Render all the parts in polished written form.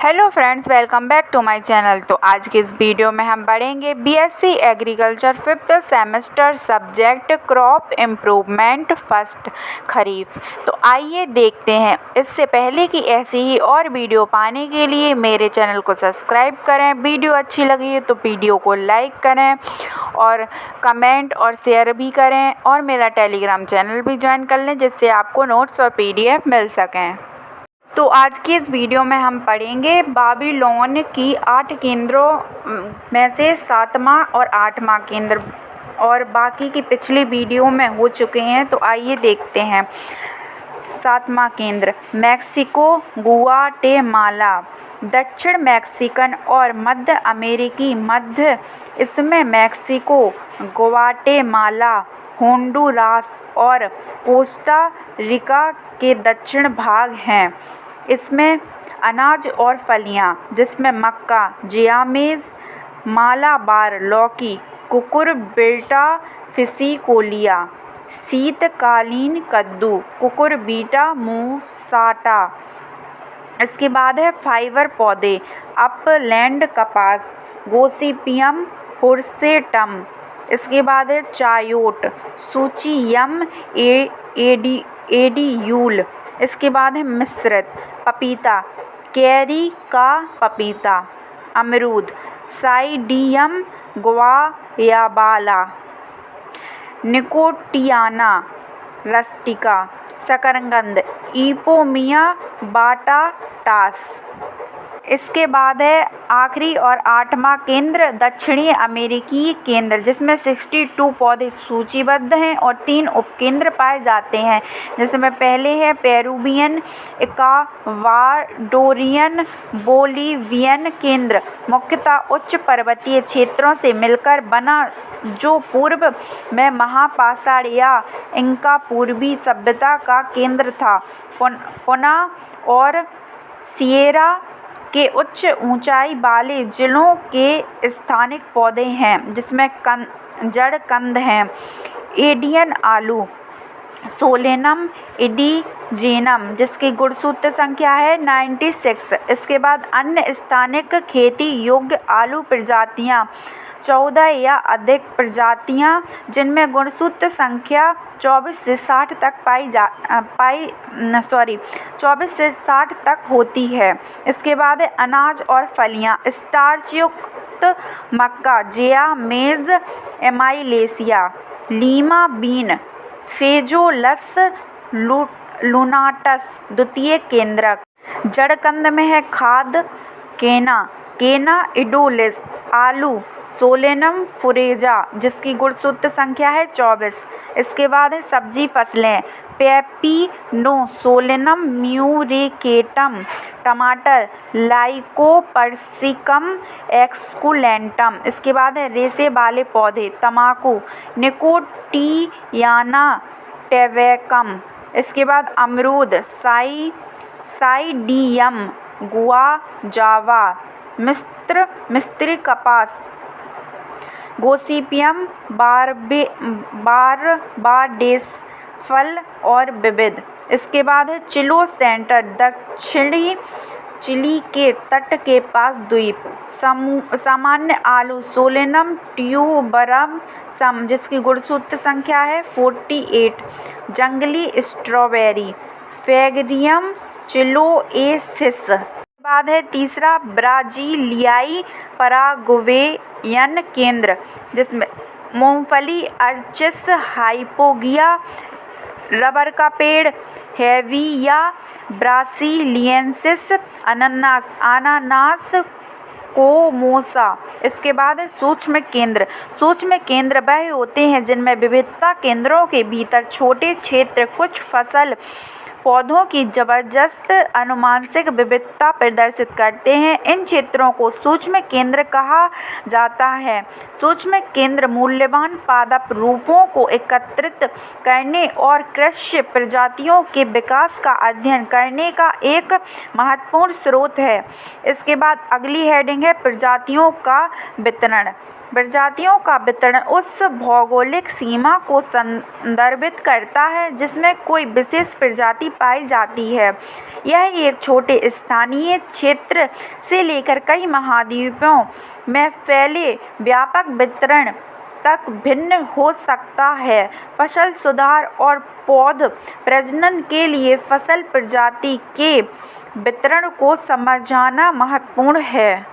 Hello friends, welcome back to my channel. तो आज के इस वीडियो में हम पढ़ेंगे BSc agriculture 5th semester subject crop improvement first kharif. तो आइए देखते हैं। इससे पहले कि ऐसी ही और वीडियो पाने के लिए मेरे चैनल को सब्सक्राइब करें। वीडियो अच्छी लगी है तो वीडियो को लाइक करें और कमेंट और शेयर भी करें, और मेरा टेलीग्राम चैनल भी ज्वाइन कर लें जिससे आपको नोट्स और पीडीएफ मिल सकें। तो आज की इस वीडियो में हम पढ़ेंगे बाबिलोन की 8 केंद्रों में से 7वां और 8वां केंद्र, और बाकी की पिछली वीडियो में हो चुके हैं। तो आइए देखते हैं। 7वां केंद्र मैक्सिको गुआटेमाला, दक्षिण मैक्सिकन और मध्य अमेरिकी मध्य, इसमें मैक्सिको, गुआटेमाला, होंडुरास और कोस्टा रिका के दक्षिण भाग हैं। इसमें अनाज और फलियां, जिसमें मक्का, जियामेज, मालाबार लौकी, कुकुरबिटा फिसिकोलिया, शीतकालीन कद्दू, कुकुरबिटा मूसाटा। इसके बाद है फाइबर पौधे, अपलैंड कपास, गोसिपियम हुर्सेटम। इसके बाद है चायोट, सूचियम एडियूल। इसके बाद है मिश्रित पपीता, कैरी का पपीता, अमरूद, साइडियम ग्वायाबाला, निकोटियाना रस्टिका, शकरकंद, इपोमिया बाटाटास। इसके बाद है आखिरी और 8वां केंद्र दक्षिणी अमेरिकी केंद्र, जिसमें 62 पौधे सूचीबद्ध हैं और 3 उपकेंद्र पाए जाते हैं। जिसमें पहले है पेरुवियन, इक्वाडोरियन, बोलिवियन केंद्र, मुख्यतः उच्च पर्वतीय क्षेत्रों से मिलकर बना, जो पूर्व में महापाषाण या इंका पूर्वी सभ्यता का केंद्र था। पुना और सिएरा के उच्च ऊंचाई वाले जिलों के स्थानिक पौधे हैं, जिसमें जड़ कंद हैं। एडियन आलू, सोलेनम इंडिजेनम, जिसकी गुणसूत्र संख्या है 96। इसके बाद अन्य स्थानिक खेती योग्य आलू प्रजातियां 14 या अधिक प्रजातियां, जिनमें गुणसूत्र संख्या 24 से 60 तक 24 से 60 तक होती है। इसके बाद है अनाज और फलियां, स्टार्च युक्त मक्का, जिया मेज, एमाइलेसिया, लीमा बीन, फेजोलस लुनाटस द्वितीय केंद्रक। जड़कंद में है खाद, केना इडोलिस, आलू, सोलेनम फुरेजा, जिसकी गुणसूत्र संख्या है 24। इसके बाद है सब्जी फसलें, पेपिनोसोलेनम म्यूरिकेटम, टमाटर, लाइकोपर्सिकम एक्सकुलेंटम। इसके बाद है रेशे वाले पौधे, तम्बाकू, निकोटियाना टेबेकम। इसके बाद अमरूद, साइडियम गुआजावा, मिस्र कपास, गोसिपियम बारबाडेस, फल और विविध। इसके बाद है चिलो सेंटर, दक्षिणी चिली के तट के पास द्वीप, सामान्य आलू, सोलेनम ट्यूबरम सम, जिसकी गुणसूत्र संख्या है 48। जंगली स्ट्रॉबेरी, फेगरियम चिलोएसिस। बाद है तीसरा ब्राजीलियाई पराग्वेयन केंद्र, जिसमें मूंगफली, अर्चिस हाइपोगिया, रबर का पेड़, हेविया ब्रासिलियंसिस, अनानास कोमोसा। इसके बाद है सूक्ष्म केंद्र वह होते हैं जिनमें विविधता केंद्रों के भीतर छोटे क्षेत्र कुछ फसल पौधों की जबरदस्त आनुवंशिक विविधता प्रदर्शित करते हैं। इन क्षेत्रों को सूक्ष्म केंद्र कहा जाता है। सूक्ष्म केंद्र मूल्यवान पादप रूपों को एकत्रित करने और कृषि प्रजातियों के विकास का अध्ययन करने का एक महत्वपूर्ण स्रोत है। इसके बाद अगली हेडिंग है प्रजातियों का वितरण। प्रजातियों का वितरण उस भौगोलिक सीमा को संदर्भित करता है जिसमें कोई विशेष प्रजाति पाई जाती है। यह एक छोटे स्थानीय क्षेत्र से लेकर कई महाद्वीपों में फैले व्यापक वितरण तक भिन्न हो सकता है। फसल सुधार और पौध प्रजनन के लिए फसल प्रजाति के वितरण को समझना महत्वपूर्ण है,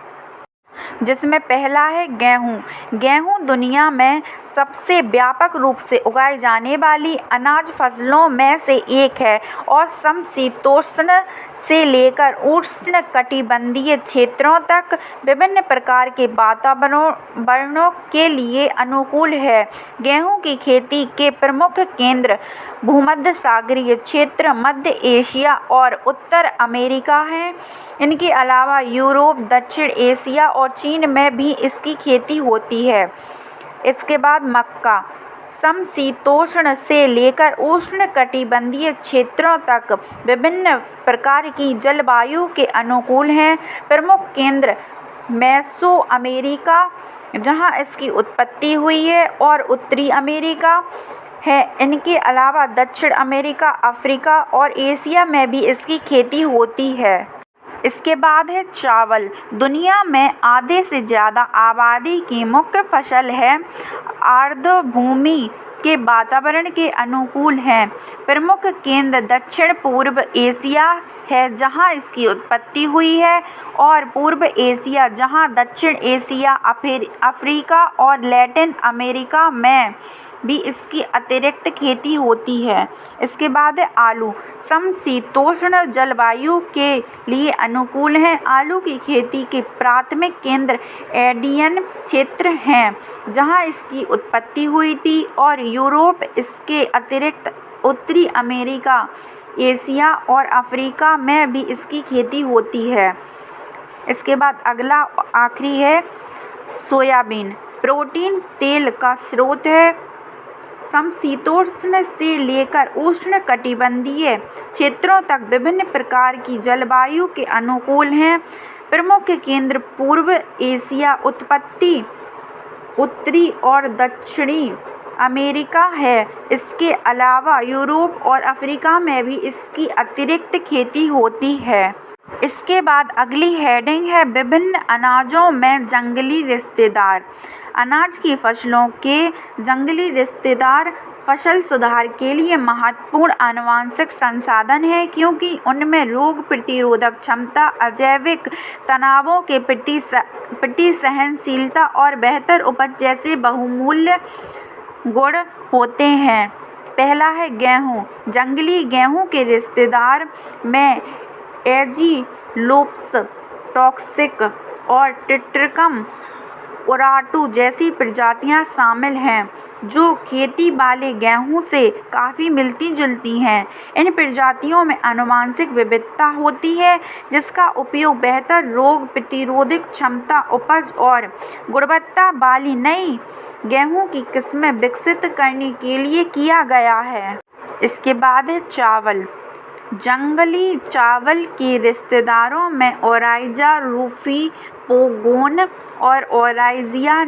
जिसमें पहला है गेहूँ। गेहूँ दुनिया में सबसे व्यापक रूप से उगाई जाने वाली अनाज फसलों में से एक है और समशीतोष्ण से लेकर उष्णकटिबंधीय क्षेत्रों तक विभिन्न प्रकार के वातावरणों के लिए अनुकूल है। गेहूँ की खेती के प्रमुख केंद्र भूमध्य सागरीय क्षेत्र, मध्य एशिया और उत्तर अमेरिका हैं। इनके अलावा यूरोप, दक्षिण एशिया और चीन में भी इसकी खेती होती है। इसके बाद मक्का समशीतोष्ण से लेकर उष्णकटिबंधीय क्षेत्रों तक विभिन्न प्रकार की जलवायु के अनुकूल हैं। प्रमुख केंद्र मेसो अमेरिका, जहां इसकी उत्पत्ति हुई है, और उत्तरी अमेरिका है। इनके अलावा दक्षिण अमेरिका, अफ्रीका और एशिया में भी इसकी खेती होती है। इसके बाद है चावल। दुनिया में आधे से ज़्यादा आबादी की मुख्य फसल है। आर्द्रभूमि के वातावरण के अनुकूल है। प्रमुख केंद्र दक्षिण पूर्व एशिया है, जहां इसकी उत्पत्ति हुई है, और पूर्व एशिया, जहां दक्षिण एशिया, अफ्रीका और लैटिन अमेरिका में भी इसकी अतिरिक्त खेती होती है। इसके बाद है आलू। समशीतोष्ण जलवायु के लिए अनुकूल है। आलू की खेती के प्राथमिक केंद्र एंडियन क्षेत्र हैं, जहां इसकी उत्पत्ति हुई थी, और यूरोप, इसके अतिरिक्त उत्तरी अमेरिका, एशिया और अफ्रीका में भी इसकी खेती होती है। इसके बाद अगला आखिरी है सोयाबीन। प्रोटीन तेल का स्रोत है। समशीतोष्ण से लेकर उष्णकटिबंधीय क्षेत्रों तक विभिन्न प्रकार की जलवायु के अनुकूल हैं। प्रमुख केंद्र पूर्व एशिया, उत्पत्ति उत्तरी और दक्षिणी अमेरिका है। इसके अलावा यूरोप और अफ्रीका में भी इसकी अतिरिक्त खेती होती है। इसके बाद अगली हेडिंग है विभिन्न अनाजों में जंगली रिश्तेदार। अनाज की फसलों के जंगली रिश्तेदार फसल सुधार के लिए महत्वपूर्ण आनुवंशिक संसाधन हैं, क्योंकि उनमें रोग प्रतिरोधक क्षमता, अजैविक तनावों के प्रति सहनशीलता और बेहतर उपज जैसे बहुमूल्य गुण होते हैं। पहला है गेहूँ। जंगली गेहूँ के रिश्तेदार में एजीलोप्स टॉक्सिक और ट्रिटिकम ओराटू जैसी प्रजातियां शामिल हैं, जो खेती वाले गेहूं से काफ़ी मिलती जुलती हैं। इन प्रजातियों में आनुवंशिक विविधता होती है, जिसका उपयोग बेहतर रोग प्रतिरोधक क्षमता, उपज और गुणवत्ता वाली नई गेहूं की किस्में विकसित करने के लिए किया गया है। इसके बाद है चावल। जंगली चावल के रिश्तेदारों में ओराइजा रूफी पोगोन और ओराइजिया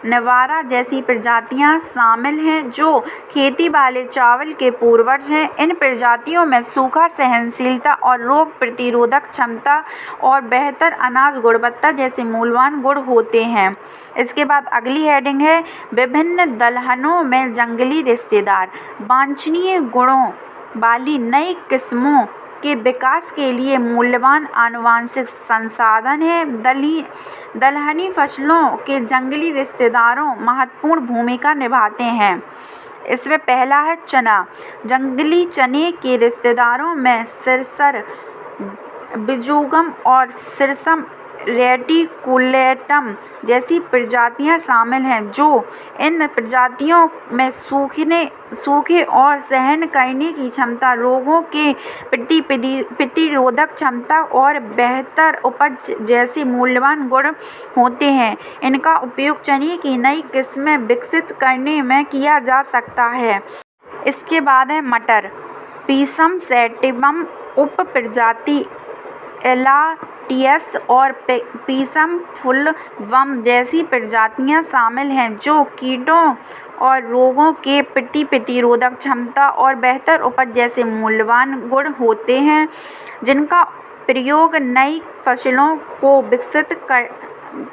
निवारा जैसी प्रजातियां शामिल हैं, जो खेती वाले चावल के पूर्वज हैं। इन प्रजातियों में सूखा सहनशीलता और रोग प्रतिरोधक क्षमता और बेहतर अनाज गुणवत्ता जैसे मूल्यवान गुण होते हैं। इसके बाद अगली हेडिंग है विभिन्न दलहनों में जंगली रिश्तेदार। वांछनीय गुणों वाली नई किस्मों के विकास के लिए मूल्यवान आनुवंशिक संसाधन हैं। दलहनी फसलों के जंगली रिश्तेदारों महत्वपूर्ण भूमिका निभाते हैं। इसमें पहला है चना। जंगली चने के रिश्तेदारों में सिरसर, बिजुगम और सिरसम रेटिकुलेटम जैसी प्रजातियां शामिल हैं, जो इन प्रजातियों में सूखे और सहन करने की क्षमता, रोगों के प्रति प्रतिरोधक क्षमता और बेहतर उपज जैसे मूल्यवान गुण होते हैं। इनका उपयोग चने की नई किस्में विकसित करने में किया जा सकता है। इसके बाद है मटर। पीसम सैटिवम उप प्रजाति एलाटियस और पीसम फुलवम जैसी प्रजातियां शामिल हैं जो कीटों और रोगों के प्रति प्रतिरोधक क्षमता और बेहतर उपज जैसे मूल्यवान गुण होते हैं, जिनका प्रयोग नई फसलों को विकसित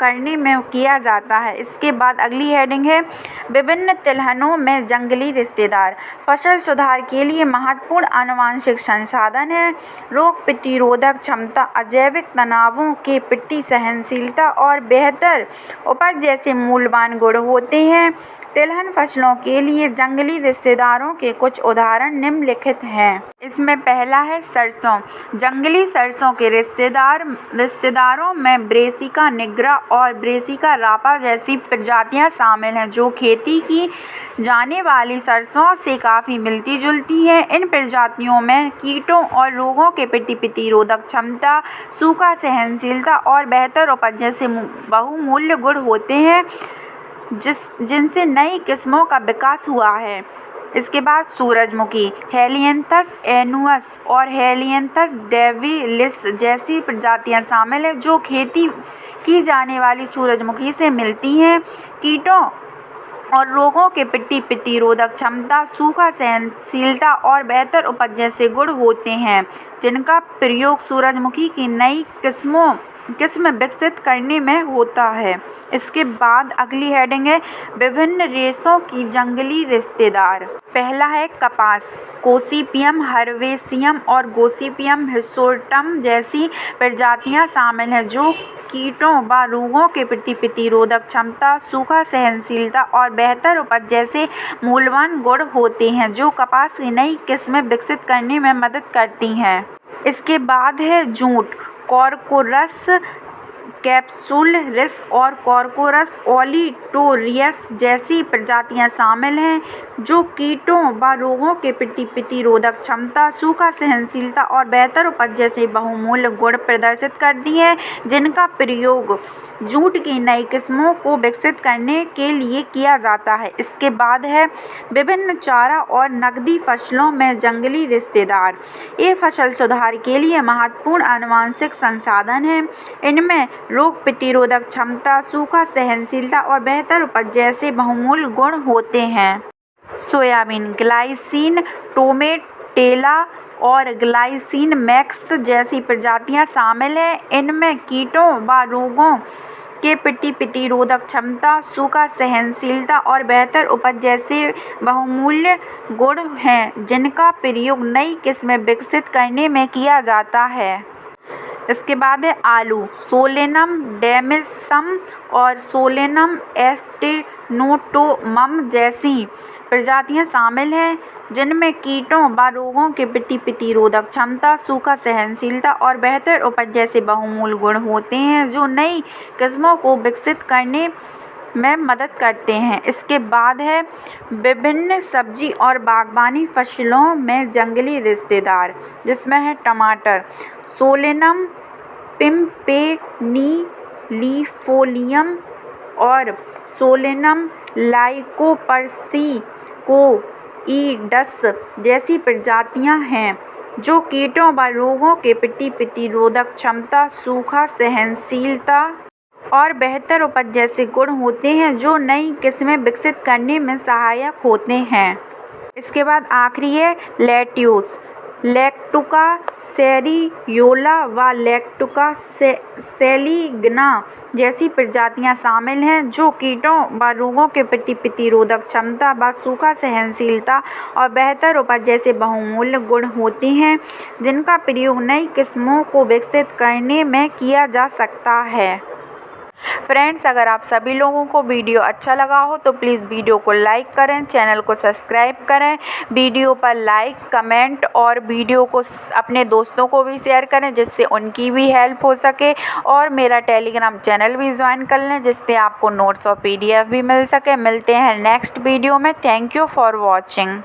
करने में किया जाता है। इसके बाद अगली हेडिंग है विभिन्न तिलहनों में जंगली रिश्तेदार। फसल सुधार के लिए महत्वपूर्ण आनुवंशिक संसाधन है। रोग प्रतिरोधक क्षमता, अजैविक तनावों के प्रति सहनशीलता और बेहतर उपज जैसे मूल्यवान गुण होते हैं। तिलहन फसलों के लिए जंगली रिश्तेदारों के कुछ उदाहरण निम्नलिखित हैं। इसमें पहला है सरसों। जंगली सरसों के रिश्तेदारों में ब्रेसिका निग्रा और ब्रेसिका रापा जैसी प्रजातियां शामिल हैं, जो खेती की जाने वाली सरसों से काफ़ी मिलती जुलती हैं। इन प्रजातियों में कीटों और रोगों के प्रति प्रतिरोधक क्षमता, सूखा सहनशीलता और बेहतर उपज जैसे बहुमूल्य गुण होते हैं, जिनसे नई किस्मों का विकास हुआ है। इसके बाद सूरजमुखी। हेलियंथस एनुअस और हेलियंथस डेविलिस जैसी प्रजातियां शामिल हैं, जो खेती की जाने वाली सूरजमुखी से मिलती हैं। कीटों और रोगों के प्रति प्रतिरोधक क्षमता, सूखा सहनशीलता और बेहतर उपज जैसे गुण होते हैं, जिनका प्रयोग सूरजमुखी की नई किस्म विकसित करने में होता है। इसके बाद अगली हेडिंग है विभिन्न रेशों की जंगली रिश्तेदार। पहला है कपास। गोसिपियम हर्बेसियम और गोसिपियम हिर्सुटम जैसी प्रजातियां शामिल हैं, जो कीटों व रोगों के प्रति प्रतिरोधक क्षमता, सूखा सहनशीलता और बेहतर उपज जैसे मूल्यवान गुण होते हैं, जो कपास की नई किस्में विकसित करने में मदद करती हैं। इसके बाद है जूट। कॉर्कोरस कैप्सुलरिस और कॉर्कोरस ओलिटोरियस जैसी प्रजातियां शामिल हैं, जो कीटों व रोगों के प्रति प्रतिरोधक क्षमता, सूखा सहनशीलता और बेहतर उपज जैसे बहुमूल्य गुण प्रदर्शित करती हैं, जिनका प्रयोग जूट की नई किस्मों को विकसित करने के लिए किया जाता है। इसके बाद है विभिन्न चारा और नकदी फसलों में जंगली रिश्तेदार। ये फसल सुधार के लिए महत्वपूर्ण आनुवंशिक संसाधन हैं। इनमें रोग प्रतिरोधक क्षमता, सूखा सहनशीलता और बेहतर उपज जैसे बहुमूल्य गुण होते हैं। सोयाबीन। ग्लाइसिन टोमेटेला और ग्लाइसिन मैक्स जैसी प्रजातियां शामिल हैं। इनमें कीटों व रोगों के प्रति प्रतिरोधक क्षमता, सूखा सहनशीलता और बेहतर उपज जैसे बहुमूल्य गुण हैं, जिनका प्रयोग नई किस्में विकसित करने में किया जाता है। इसके बाद है आलू। सोलेनम डेमिसम और सोलेनम एस्टेनोटोमम जैसी प्रजातियां शामिल हैं, जिनमें कीटों व रोगों के प्रति प्रतिरोधक क्षमता, सूखा सहनशीलता और बेहतर उपज जैसे बहुमूल्य गुण होते हैं, जो नई किस्मों को विकसित करने में मदद करते हैं। इसके बाद है विभिन्न सब्जी और बागवानी फसलों में जंगली रिश्तेदार, जिसमें है टमाटर। सोलेनम पिम्पेनिलिफोलियम और सोलेनम लाइकोपर्सिकोइडस जैसी प्रजातियां हैं, जो कीटों व रोगों के प्रति प्रतिरोधक क्षमता, सूखा सहनशीलता और बेहतर उपज जैसे गुण होते हैं, जो नई किस्में विकसित करने में सहायक होते हैं। इसके बाद आखिरी है लेट्यूस। लैक्टुका सेरियोला व लैक्टुका सेलिग्ना जैसी प्रजातियां शामिल हैं, जो कीटों व रोगों के प्रति प्रतिरोधक क्षमता व सूखा सहनशीलता और बेहतर उपज जैसे बहुमूल्य गुण होते हैं, जिनका प्रयोग नई किस्मों को विकसित करने में किया जा सकता है। फ्रेंड्स, अगर आप सभी लोगों को वीडियो अच्छा लगा हो तो प्लीज़ वीडियो को लाइक करें, चैनल को सब्सक्राइब करें, वीडियो पर लाइक, कमेंट और वीडियो को अपने दोस्तों को भी शेयर करें, जिससे उनकी भी हेल्प हो सके, और मेरा टेलीग्राम चैनल भी ज्वाइन कर लें, जिससे आपको नोट्स और PDF भी मिल सके। मिलते हैं नेक्स्ट वीडियो में। Thank you for watching.